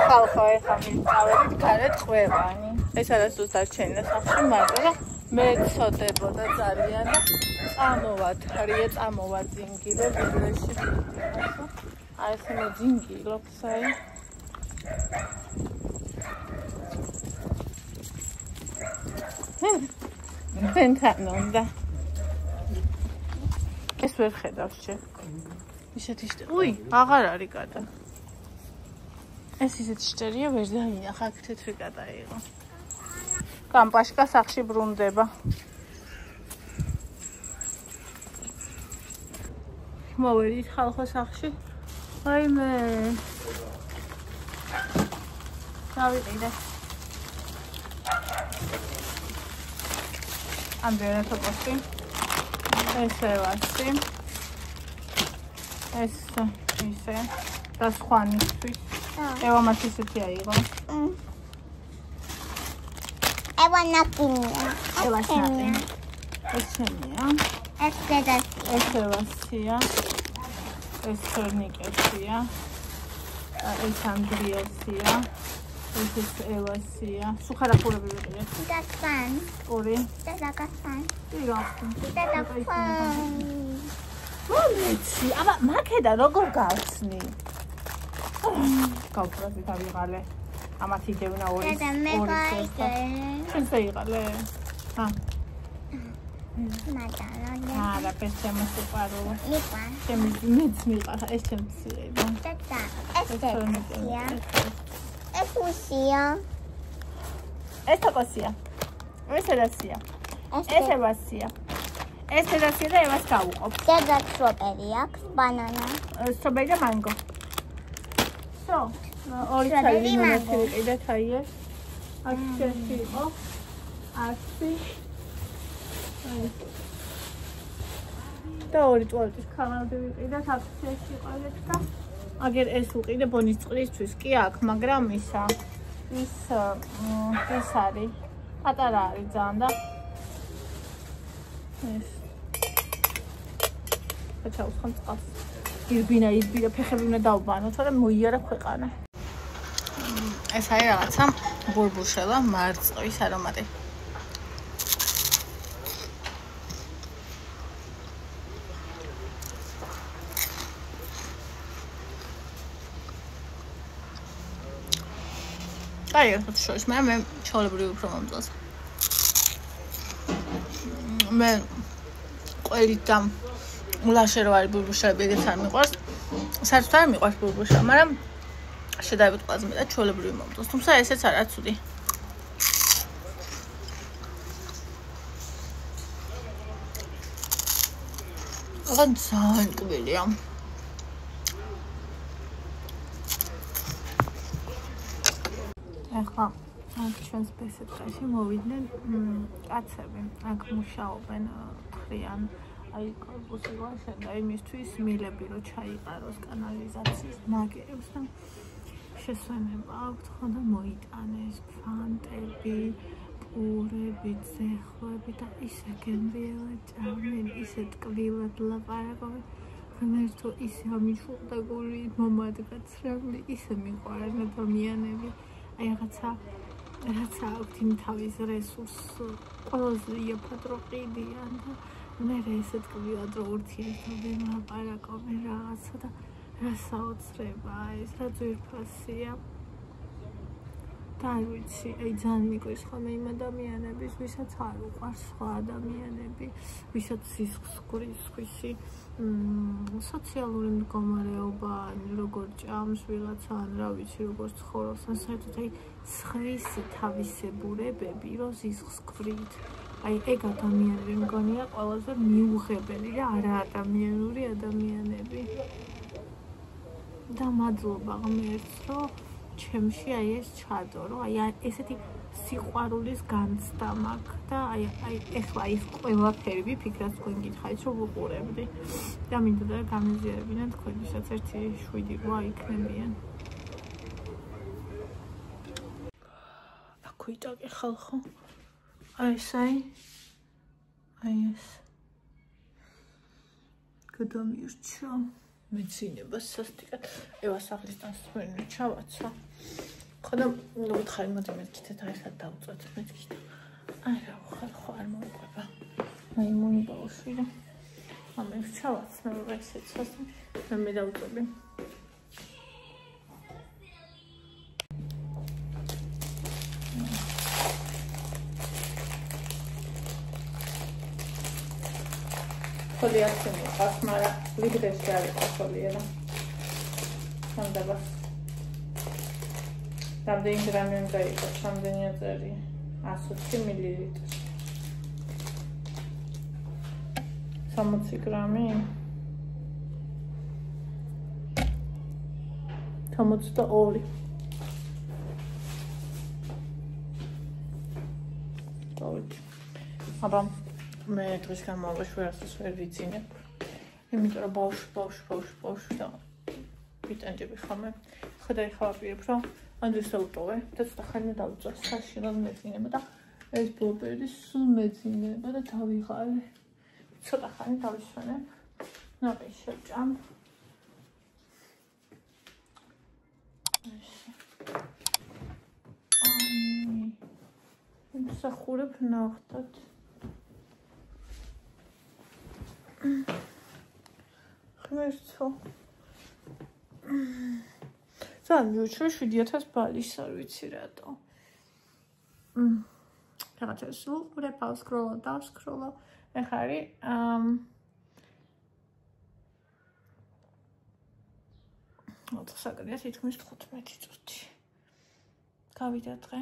ხალხო ეხა მიწავებით გარეთ ყველანი. ეს არა ზუსტად ჩემი სახში, მაგრამ რომ მეცოდებოდა ძალიან და წამოვა ძინგილე ვიდრეში ვიდეო. აი ეს მოძინგილობს აი. Pentan onda. ეს ვერ ხედავს შე. ისეთი უი, აღარ არის გადა. ეს ისეთი შტერია ვერ დაინახა, აქ თეთრი გადა იყო. კამპაშკა სახში ბრუნდება. მოვედით ხალხო სახში. აი მე. გავიყიდე. Andrea Toposi. Ese vasi. Eso, ise. Das Juanistvis. Eva más ისეთი აიღო. Eva nakinia. Eva nakinia. ეს ჩემია. ეს დედასია. ეს ევასია. ეს თორნიკესია. ეს ანდრიასია. ეს ევასია. სუხარახურები ვიყიდე. გასან. ორი. დედაგასან. ირახტი. დედაგასან. მომიცი, აბა მაქედა როგორ გავხსნი? გავფრაზი დავიღალე. ამათ იგევნა ორი. დედა მე გაიგე. შენ შეიღალე? ჰა. მაგალითად. არა, პესემო სუპარო. მიყვა. ჩემი მეც მიყვა, ეს ჩემს ცირება. დედა, ეს დედასია. ეს უსია. ეს თოკოსია. ეს ედასია. ეს ევასია. ეს ედასია და ევას გავუყობ. დედა სტრობერი აქვს, ბანანა. სტრობერი და მანგო. სო, ორი ჩაილი მოვიყიდეთ აი ეს. აქ შეში იყო. ასი. და ორი ტუალეტის ქაღალდი ვიყიდეთ, აქ შეში ყოლეთ და აგერ ეს უყიდე ბონის წყლისთვის კი აქვს, მაგრამ ისა ის არის პატარა არის ძალიან და ეს ჩაუხან წყალს ირბინა ფეხები უნდა დავბანო, თორემ მოიარა ქვეყანა. ეს არის რაღაცა ბურბუშელა მარწყვის არომატი. აი, ეს შოის მე ჩაოლებრივი უფრო მომწონს. მე ყველით და ულაშე რო არის ბურბუშები, ეგეც არ მიყვარს. საერთოდ არ მიყვარს ბურბუშა, მაგრამ შედაებით ყველაზე მეტად ჩაოლებრივი მომწონს. თუმცა ესეც არა ცუდი. აღარ ძალიან ტკბილია. ახლა აქ ჩვენს ბესედაში მოვიდნენ კაცები. აქ მუშაობენ თხრიან აი კორპუსი ვაშენ და იმისთვის მილები რო ჩაიყაროს კანალიზაციის ნაგებს და შესვენება აქვთ ხო და მოიტანეს ფანტები, პურები, ძეხვები და ისე გემრიელად ჭამენ, ისე ტკბილად ლაპარაკობენ. ღმერთო ისე ამიჩუყდა გული მომადგაცრავლი, ისე მიყვარენ ადამიანები. აი რაღაცა აქვთ იმ თავის რესურსს ყველაზე იაფად რო ყიდიან და მე ესე ტკბილად რო ურთიერთობენ ლაპარაკობენ რაღაცა და რა საოცრებაა ეს, რა ძვირფასია და არ ვიცი, აი ძალიან მიგვეს ხოლმე იმ ადამიანების, ვისაც არ უყვარს სხვა ადამიანები, ვისაც სისხლს გვრის სხვისი სოციალური მდგომარეობა, როგორ ჭამს ვიღაცა, ან რა ვიცი, როგორ ცხოვრობს, ან საერთოდ აი სხვისი თავისებურებები, რო სისხლს გვრით. აი ეგ ადამიანები მგონია ყველაზე მიუღებელი და არაადამიანური ადამიანები. და მადლობა ღმერთს, რომ ჩემში აი ეს ჩადო, რომ აი ესეთი სიყვარულის განცდა მაქვს და აი ეხლა ის ყველაფერი ვიფიქრად თქვენ გითხარით, რომ ვუყურებდი. და მინდოდა რომ გამიზიარებინან თქვენ, ვისაც 1-7 რვა იქნებიან. აქ ვიტაკე ხალხო. აი ეს აი ეს. გადამირჩა. მეცინება სასტიკად ევას აღლისთან სვენი ჩავაცა ხოდა უთხარი მოდი მეთქით აიხად დავუწოთ მეთქით. აი რა ხო არ მოიყვება. აი მონიბაუში და ამე ჩავაც მე ვეცეცას მე დავუწები. ხოდი ასე მოყავს, მაგრამ ვიდრესი არ იყო ხოლია რა. სანდაბა. რამდენი გრამი უნდა იყოს, რამდენი აწერი? 120 მილილიტრი. 60 გრამი. 62. აბა მე დღეს განმავლობაში ვერასდროს ვერ ვიცინებ. იმიტომ რომ ბავშვი და ვიტანჯები ხამე. ხედავ ხავაპირებ რომ ანდრეს აუტოვე და ცოტა ხანი დავწვა საში რომ მეძინება და ეს ბლობერი სულ მეძინება და დავიღალე. ცოტა ხანი დავისვენებ. ნაყი შევჭამ. აი მსახურებ ნახტად. ღმერთო. ძალიან მიუჩვე 7000 ბალის არ ვიცი რატო. რაღაცა სულყურებ, დავსკროლო. ეხლა არის ოთხსაკრია თითქმის 15 წუთი. გავიდა დღე.